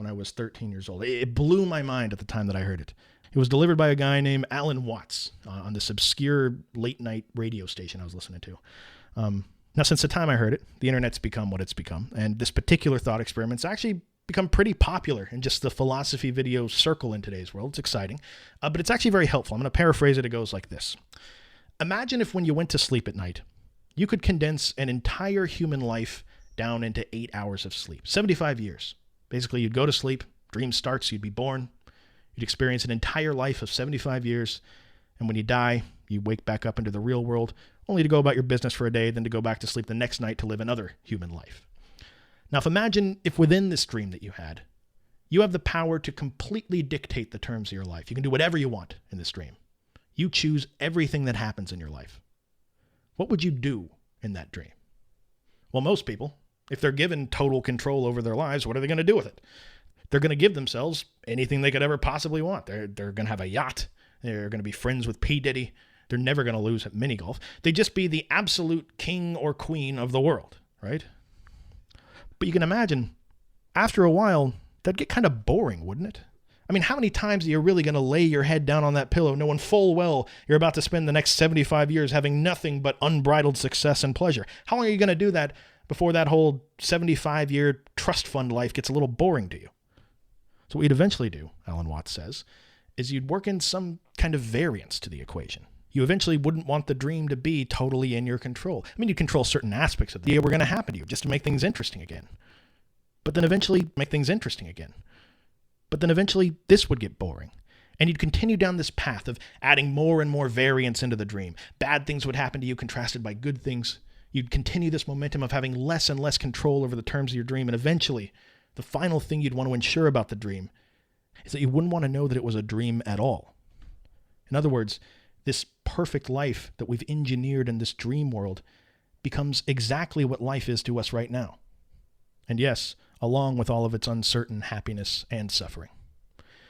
when I was 13 years old. It blew my mind at the time that I heard it. It was delivered by a guy named Alan Watts on this obscure late-night radio station I was listening to. Now, since the time I heard it, the internet's become what it's become, and this particular thought experiment's actually become pretty popular in just the philosophy video circle in today's world. It's exciting, but it's actually very helpful. I'm going to paraphrase it. It goes like this. Imagine if when you went to sleep at night, you could condense an entire human life down into 8 hours of sleep, 75 years. Basically, you'd go to sleep, dream starts, you'd be born, you'd experience an entire life of 75 years, and when you die, you wake back up into the real world, only to go about your business for a day, then to go back to sleep the next night to live another human life. Now, imagine if within this dream that you had, you have the power to completely dictate the terms of your life. You can do whatever you want in this dream. You choose everything that happens in your life. What would you do in that dream? Well, most people, if they're given total control over their lives, what are they going to do with it? They're going to give themselves anything they could ever possibly want. They're going to have a yacht. They're going to be friends with P. Diddy. They're never going to lose at mini golf. They'd just be the absolute king or queen of the world, right? But you can imagine, after a while, that'd get kind of boring, wouldn't it? I mean, how many times are you really going to lay your head down on that pillow knowing full well you're about to spend the next 75 years having nothing but unbridled success and pleasure? How long are you going to do that before that whole 75-year trust fund life gets a little boring to you? So what you'd eventually do, Alan Watts says, is you'd work in some kind of variance to the equation. You eventually wouldn't want the dream to be totally in your control. I mean, you control certain aspects of the were going to happen to you just to make things interesting again. But then eventually make things interesting again. But then eventually this would get boring. And you'd continue down this path of adding more and more variance into the dream. Bad things would happen to you contrasted by good things. You'd continue this momentum of having less and less control over the terms of your dream. And eventually, the final thing you'd want to ensure about the dream is that you wouldn't want to know that it was a dream at all. In other words, this perfect life that we've engineered in this dream world becomes exactly what life is to us right now. And yes, along with all of its uncertain happiness and suffering.